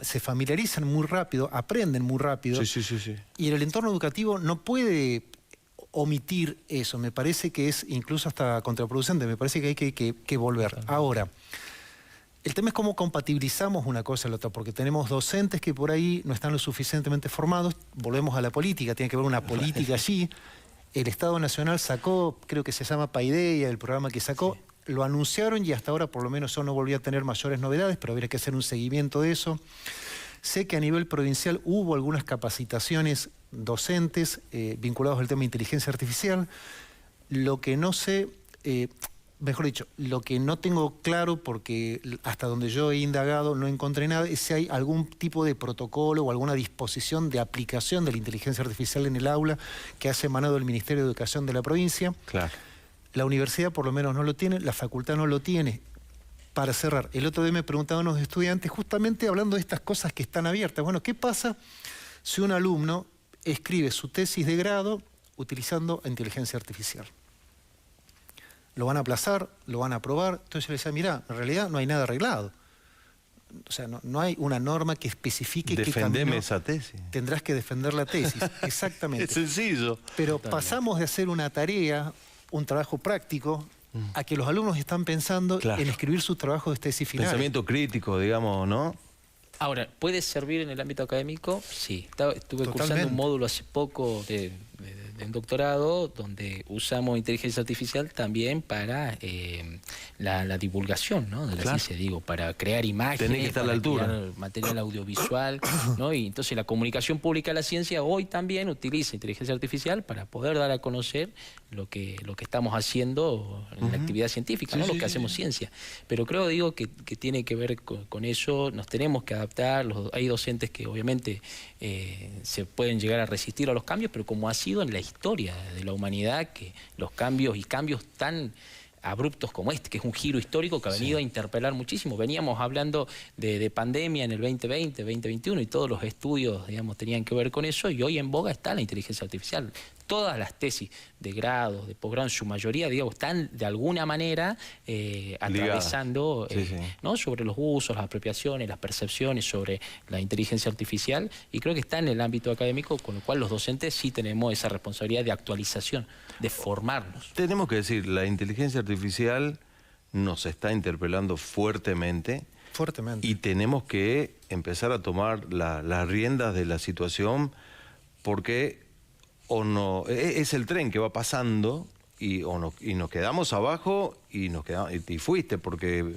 se familiarizan muy rápido, aprenden muy rápido. Sí. Y en el entorno educativo no puede omitir eso. Me parece que es incluso hasta contraproducente, me parece que hay que volver. Ahora, el tema es cómo compatibilizamos una cosa y la otra, porque tenemos docentes que por ahí no están lo suficientemente formados. Volvemos a la política, tiene que haber una política allí. El Estado Nacional sacó, creo que se llama Paideia, el programa que sacó. Sí. Lo anunciaron y hasta ahora por lo menos yo no volví a tener mayores novedades, pero habría que hacer un seguimiento de eso. Sé que a nivel provincial hubo algunas capacitaciones docentes vinculadas al tema de inteligencia artificial. Lo que no sé, mejor dicho, lo que no tengo claro, porque hasta donde yo he indagado no encontré nada, es si hay algún tipo de protocolo o alguna disposición de aplicación de la inteligencia artificial en el aula que hace emanado el Ministerio de Educación de la provincia. Claro. La universidad por lo menos no lo tiene, la facultad no lo tiene. Para cerrar, el otro día me preguntaban unos estudiantes justamente hablando de estas cosas que están abiertas. Bueno, ¿qué pasa si un alumno escribe su tesis de grado utilizando inteligencia artificial. Lo van a aplazar, lo van a aprobar. Entonces yo le decía, mirá, en realidad no hay nada arreglado. O sea, no hay una norma que especifique qué camino esa tesis. Tendrás que defender la tesis. Exactamente. Es sencillo. Pero pasamos de hacer una tarea, un trabajo práctico, a que los alumnos están pensando en escribir sus trabajos de tesis final. Pensamiento crítico, digamos, ¿no? Ahora, ¿puede servir en el ámbito académico? Sí. Estuve cursando un módulo hace poco de un doctorado donde usamos inteligencia artificial también para la divulgación, ¿no? De la ciencia, digo, para crear imágenes, Tenés que estar a la altura, crear material audiovisual, ¿no? Y entonces la comunicación pública de la ciencia hoy también utiliza inteligencia artificial para poder dar a conocer lo que estamos haciendo en la actividad científica, ¿no? Lo que hacemos ciencia. Pero creo, digo, que tiene que ver con eso, nos tenemos que adaptar, hay docentes que obviamente se pueden llegar a resistir a los cambios, pero como ha sido en la historia de la humanidad, que los cambios tan abruptos como este, que es un giro histórico que ha venido a interpelar muchísimo. Veníamos hablando de pandemia en el 2020, 2021 y todos los estudios, digamos, tenían que ver con eso, y hoy en boga está la inteligencia artificial. Todas las tesis de grado, de posgrado, en su mayoría, digamos, están de alguna manera atravesando ¿no? sobre los usos, las apropiaciones, las percepciones sobre la inteligencia artificial, y creo que está en el ámbito académico, con lo cual los docentes sí tenemos esa responsabilidad de actualización, de formarnos. Tenemos que decir, la inteligencia artificial nos está interpelando fuertemente. Y tenemos que empezar a tomar las riendas de la situación, porque es el tren que va pasando y nos quedamos abajo y fuiste, porque,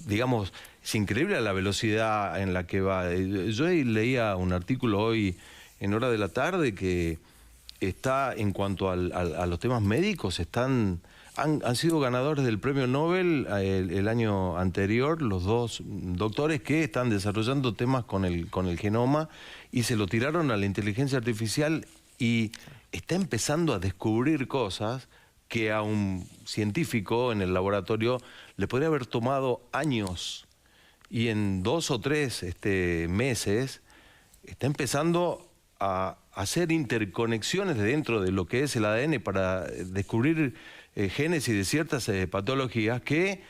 digamos, es increíble la velocidad en la que va. Yo leía un artículo hoy en hora de la tarde que está, en cuanto a los temas médicos, han sido ganadores del premio Nobel el año anterior, los dos doctores que están desarrollando temas con el genoma, y se lo tiraron a la inteligencia artificial, y está empezando a descubrir cosas que a un científico en el laboratorio le podría haber tomado años, y en 2 o 3 meses está empezando a hacer interconexiones dentro de lo que es el ADN para descubrir génesis de ciertas patologías que,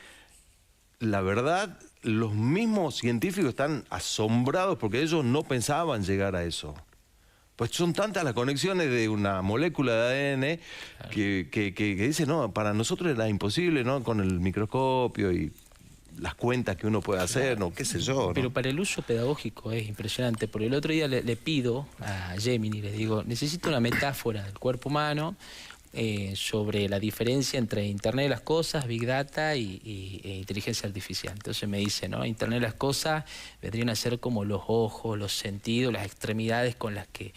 la verdad, los mismos científicos están asombrados porque ellos no pensaban llegar a eso. Pues son tantas las conexiones de una molécula de ADN que dicen, no, para nosotros era imposible, ¿no? Con el microscopio y las cuentas que uno puede hacer, no, qué sé yo, ¿no? Pero para el uso pedagógico es impresionante, porque el otro día le pido a Gemini, le digo, necesito una metáfora del cuerpo humano sobre la diferencia entre Internet de las Cosas, Big Data e inteligencia artificial. Entonces me dice, ¿no? Internet de las Cosas vendrían a ser como los ojos, los sentidos, las extremidades con las que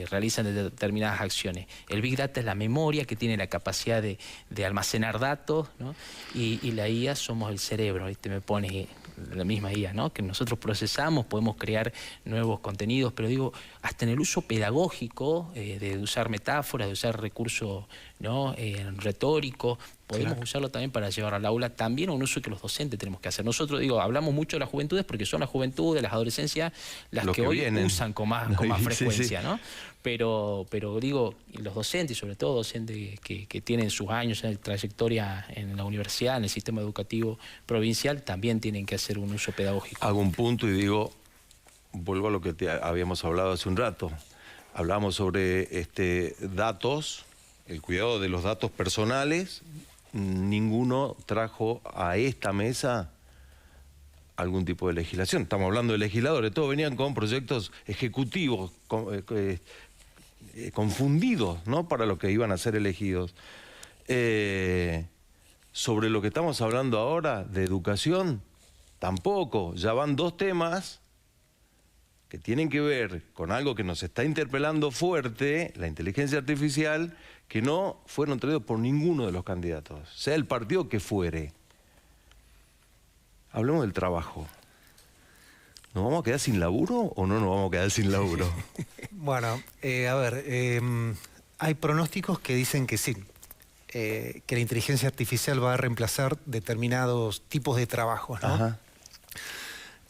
realizan determinadas acciones. El Big Data es la memoria, que tiene la capacidad de almacenar datos, ¿no? Y la IA somos el cerebro, ¿viste? Me pone la misma IA, ¿no? Que nosotros procesamos, podemos crear nuevos contenidos, pero digo, hasta en el uso pedagógico, de usar metáforas, de usar recursos, ¿no? Retórico, podemos usarlo también para llevar al aula, también un uso que los docentes tenemos que hacer. Nosotros, digo, hablamos mucho de las juventudes porque son las juventudes, las adolescencias, las que hoy usan con más frecuencia, ¿no? Pero digo, los docentes, sobre todo docentes que tienen sus años en trayectoria en la universidad, en el sistema educativo provincial, también tienen que hacer un uso pedagógico. Hago un punto y digo, vuelvo a lo que habíamos hablado hace un rato. Hablamos sobre datos, el cuidado de los datos personales. Ninguno trajo a esta mesa algún tipo de legislación. Estamos hablando de legisladores, todos venían con proyectos ejecutivos confundidos, ¿no? Para los que iban a ser elegidos. Sobre lo que estamos hablando ahora, de educación, tampoco. Ya van 2 temas que tienen que ver con algo que nos está interpelando fuerte, la inteligencia artificial, que no fueron traídos por ninguno de los candidatos, sea el partido que fuere. Hablemos del trabajo. ¿Nos vamos a quedar sin laburo o no nos vamos a quedar sin laburo? Bueno, a ver, hay pronósticos que dicen que sí, que la inteligencia artificial va a reemplazar determinados tipos de trabajos, ¿no?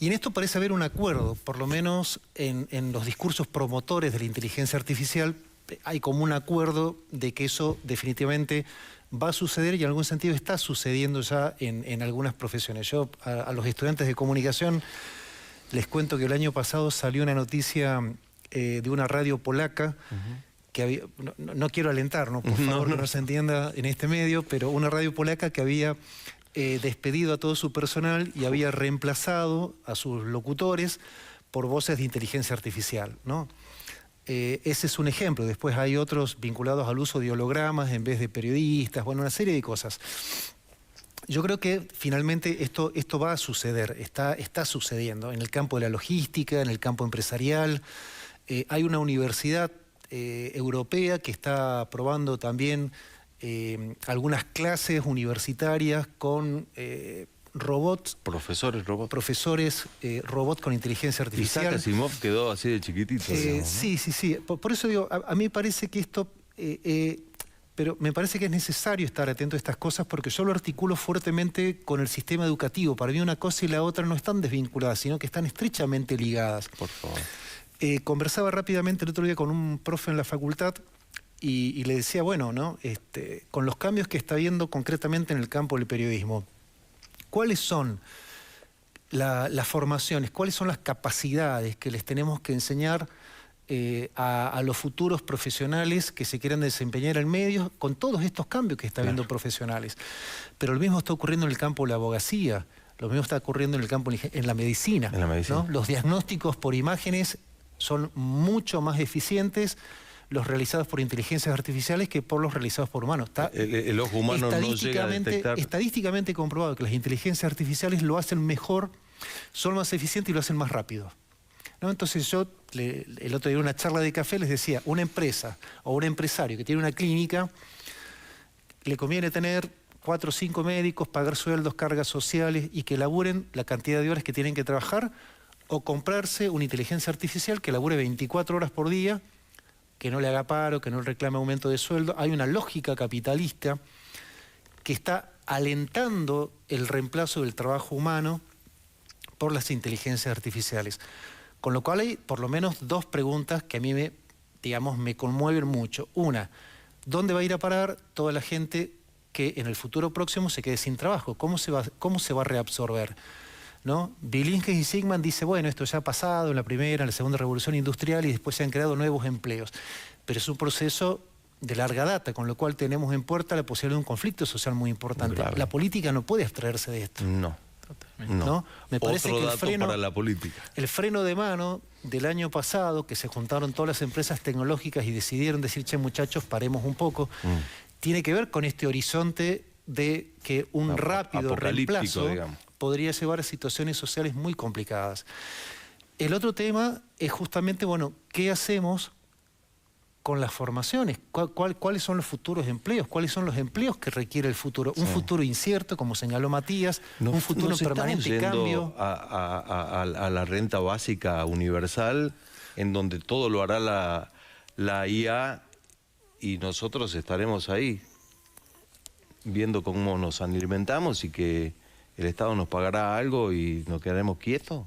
Y en esto parece haber un acuerdo, por lo menos en los discursos promotores de la inteligencia artificial, hay como un acuerdo de que eso definitivamente va a suceder y en algún sentido está sucediendo ya en algunas profesiones. Yo a los estudiantes de comunicación les cuento que el año pasado salió una noticia de una radio polaca, que había, no quiero alentar, ¿no? Por favor, que no se entienda en este medio, pero una radio polaca que había despedido a todo su personal y había reemplazado a sus locutores por voces de inteligencia artificial, ¿no? Ese es un ejemplo. Después hay otros vinculados al uso de hologramas en vez de periodistas, bueno, una serie de cosas. Yo creo que finalmente esto va a suceder, está sucediendo en el campo de la logística, en el campo empresarial. Hay una universidad europea que está probando también algunas clases universitarias con robots. Profesores robots. Profesores robots con inteligencia artificial. Isaac Asimov quedó así de chiquitito. Digamos, ¿no? Sí. Por eso digo, a mí me parece que esto... pero me parece que es necesario estar atento a estas cosas porque yo lo articulo fuertemente con el sistema educativo. Para mí una cosa y la otra no están desvinculadas, sino que están estrechamente ligadas. Por favor. Conversaba rápidamente el otro día con un profe en la facultad y le decía, bueno, ¿no? Con los cambios que está habiendo concretamente en el campo del periodismo, ¿cuáles son las formaciones, cuáles son las capacidades que les tenemos que enseñar a los futuros profesionales que se quieran desempeñar en medios con todos estos cambios que está habiendo profesionales? Pero lo mismo está ocurriendo en el campo de la abogacía, lo mismo está ocurriendo en el campo en la medicina. En la medicina. ¿No? Los diagnósticos por imágenes son mucho más eficientes los realizados por inteligencias artificiales que por los realizados por humanos. Está el ojo humano no llega a detectar. Estadísticamente comprobado que las inteligencias artificiales lo hacen mejor, son más eficientes y lo hacen más rápido, ¿no? Entonces yo, el otro día en una charla de café les decía, una empresa o un empresario que tiene una clínica, le conviene tener 4 o 5 médicos, pagar sueldos, cargas sociales y que laburen la cantidad de horas que tienen que trabajar, o comprarse una inteligencia artificial que labure 24 horas por día, que no le haga paro, que no reclame aumento de sueldo. Hay una lógica capitalista que está alentando el reemplazo del trabajo humano por las inteligencias artificiales. Con lo cual hay por lo menos 2 preguntas que a mí me conmueven mucho. Una, ¿dónde va a ir a parar toda la gente que en el futuro próximo se quede sin trabajo? ¿Cómo se va a reabsorber? ¿No? Villingen y Sigman dice, bueno, esto ya ha pasado en la primera, en la segunda revolución industrial y después se han creado nuevos empleos. Pero es un proceso de larga data, con lo cual tenemos en puerta la posibilidad de un conflicto social muy importante. Claro. La política no puede abstraerse de esto. No. ¿No? Me parece que el freno para la política. El freno de mano del año pasado, que se juntaron todas las empresas tecnológicas y decidieron decir, che, muchachos, paremos un poco, tiene que ver con este horizonte de que un rápido reemplazo, digamos, podría llevar a situaciones sociales muy complicadas. El otro tema es justamente, bueno, ¿qué hacemos con las formaciones? ¿Cuáles son los futuros empleos? ¿Cuáles son los empleos que requiere el futuro? Un futuro incierto, como señaló Matías, un futuro en permanente cambio. A la renta básica universal, en donde todo lo hará la IA y nosotros estaremos ahí, viendo cómo nos alimentamos y que el Estado nos pagará algo y nos quedaremos quietos.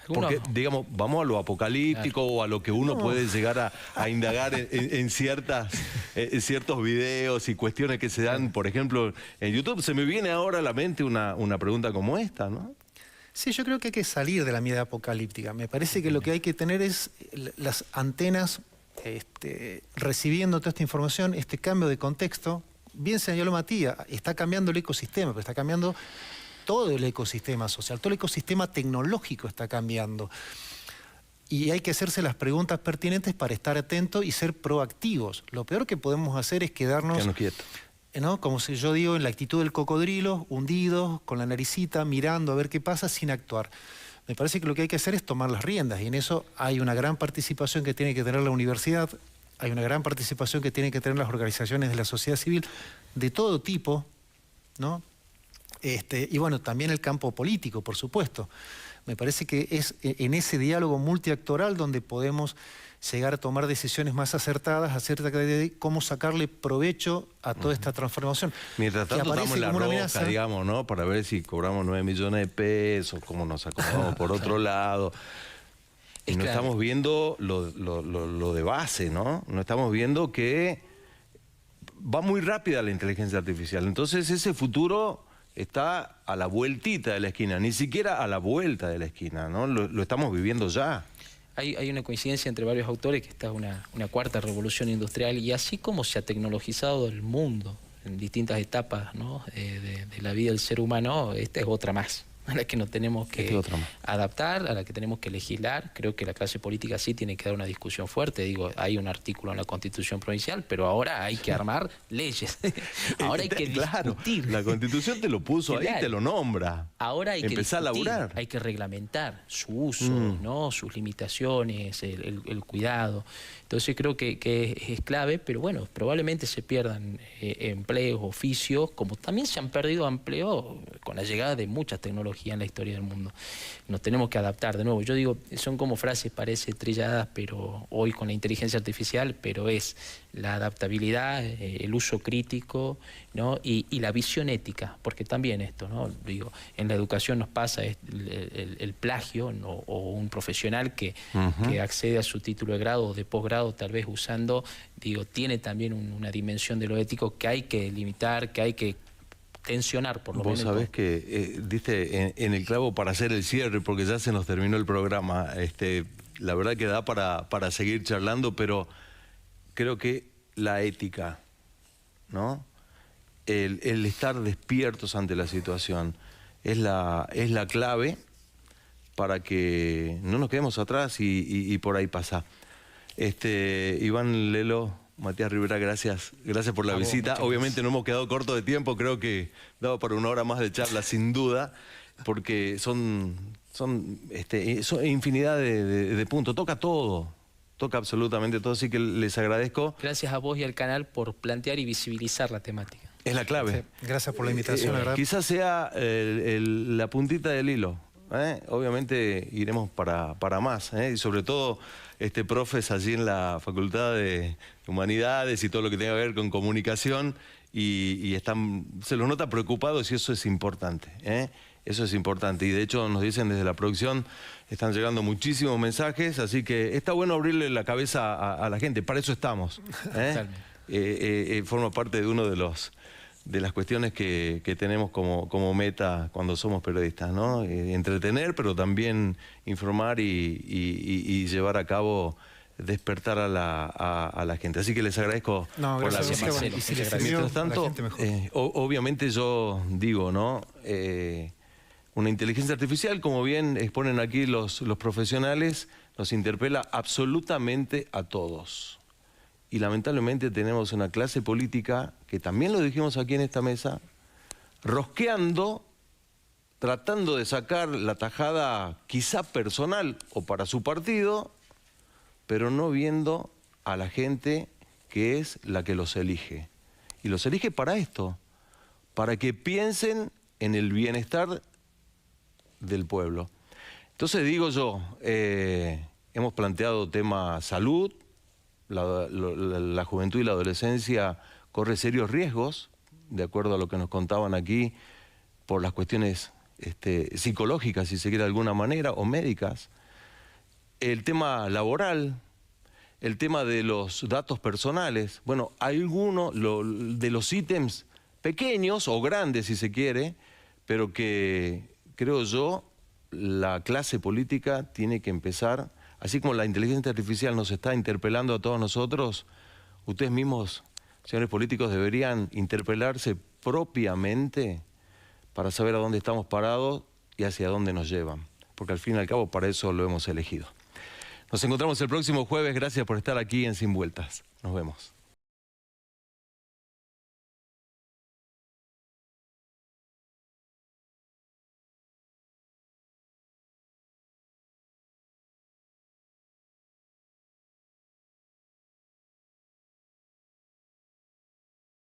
Porque, digamos, vamos a lo apocalíptico, claro, o a lo que uno puede llegar a indagar en ciertos videos y cuestiones que se dan, por ejemplo, en YouTube. Se me viene ahora a la mente una pregunta como esta, ¿no? Sí, yo creo que hay que salir de la mirada apocalíptica. Me parece que lo que hay que tener es las antenas recibiendo toda esta información, este cambio de contexto. Bien señaló Matías, está cambiando el ecosistema, pero está cambiando todo el ecosistema social, todo el ecosistema tecnológico está cambiando. Y hay que hacerse las preguntas pertinentes para estar atentos y ser proactivos. Lo peor que podemos hacer es quedarnos quietos, ¿no? Como si yo digo, en la actitud del cocodrilo, hundidos, con la naricita, mirando a ver qué pasa sin actuar. Me parece que lo que hay que hacer es tomar las riendas, y en eso hay una gran participación que tiene que tener la universidad, hay una gran participación que tienen que tener las organizaciones de la sociedad civil de todo tipo, ¿no? Y bueno, también el campo político, por supuesto. Me parece que es en ese diálogo multiactoral donde podemos llegar a tomar decisiones más acertadas acerca de cómo sacarle provecho a toda esta transformación. Mientras tanto estamos en la rosca, digamos, ¿no? Para ver si cobramos 9 millones de pesos, cómo nos acomodamos por otro lado. Y no estamos viendo lo de base, ¿no? No estamos viendo que va muy rápida la inteligencia artificial. Entonces ese futuro está a la vueltita de la esquina, ni siquiera a la vuelta de la esquina, ¿no? Lo estamos viviendo ya. Hay una coincidencia entre varios autores que está una cuarta revolución industrial, y así como se ha tecnologizado el mundo en distintas etapas, ¿no? de la vida del ser humano, esta es otra más, a la que nos tenemos que adaptar, a la que tenemos que legislar. Creo que la clase política sí tiene que dar una discusión fuerte. Digo, hay un artículo en la Constitución Provincial, pero ahora hay que armar leyes. Ahora hay que discutir. La Constitución te lo puso ahí, te lo nombra. Ahora hay que empezar discutir, a laburar. hay que reglamentar su uso, ¿no? Sus limitaciones, el cuidado. Entonces creo que es clave, pero bueno, probablemente se pierdan empleos, oficios, como también se han perdido empleos con la llegada de muchas tecnologías en la historia del mundo. Nos tenemos que adaptar de nuevo. Yo digo, son como frases, parece trilladas, pero hoy con la inteligencia artificial, pero es la adaptabilidad, el uso crítico, ¿no? y la visión ética, porque también esto, ¿no? Digo, en la educación nos pasa el plagio, ¿no? O un profesional que accede a su título de grado o de posgrado, tal vez usando, digo, tiene también una dimensión de lo ético que hay que limitar, que hay que tensionar, por lo menos. Vos sabés que diste en el clavo para hacer el cierre, porque ya se nos terminó el programa. La verdad que da para seguir charlando, pero creo que la ética, ¿no? El estar despiertos ante la situación es la clave para que no nos quedemos atrás y por ahí pasa. Iván Lelo, Matías Rivera, gracias por la visita. Obviamente no hemos quedado corto de tiempo, creo que daba para 1 hora más de charla, sin duda, porque son infinidad de puntos, toca todo. Toca absolutamente todo, así que les agradezco. Gracias a vos y al canal por plantear y visibilizar la temática. Es la clave. Sí, gracias por la invitación, la verdad. Quizás sea la puntita del hilo. Obviamente iremos para más. Y sobre todo, profes allí en la Facultad de Humanidades y todo lo que tenga que ver con comunicación, y se los nota preocupados, y eso es importante. Eso es importante, y de hecho nos dicen desde la producción, están llegando muchísimos mensajes, así que está bueno abrirle la cabeza a la gente, para eso estamos. Forma parte de uno de las cuestiones que tenemos como meta cuando somos periodistas, ¿no? Entretener, pero también informar y llevar a cabo, despertar a la gente. Así que les agradezco por la visita. Mientras tanto, obviamente yo digo, ¿no? Una inteligencia artificial, como bien exponen aquí los profesionales, nos interpela absolutamente a todos. Y lamentablemente tenemos una clase política, que también lo dijimos aquí en esta mesa, rosqueando, tratando de sacar la tajada quizá personal o para su partido, pero no viendo a la gente que es la que los elige. Y los elige para esto, para que piensen en el bienestar del pueblo. Entonces digo yo, hemos planteado tema salud, la juventud y la adolescencia corre serios riesgos, de acuerdo a lo que nos contaban aquí, por las cuestiones psicológicas, si se quiere de alguna manera, o médicas. El tema laboral, el tema de los datos personales, bueno, algunos de los ítems pequeños o grandes, si se quiere, pero que creo yo, la clase política tiene que empezar, así como la inteligencia artificial nos está interpelando a todos nosotros, ustedes mismos, señores políticos, deberían interpelarse propiamente para saber a dónde estamos parados y hacia dónde nos llevan, porque al fin y al cabo para eso lo hemos elegido. Nos encontramos el próximo jueves, gracias por estar aquí en Sin Vueltas. Nos vemos.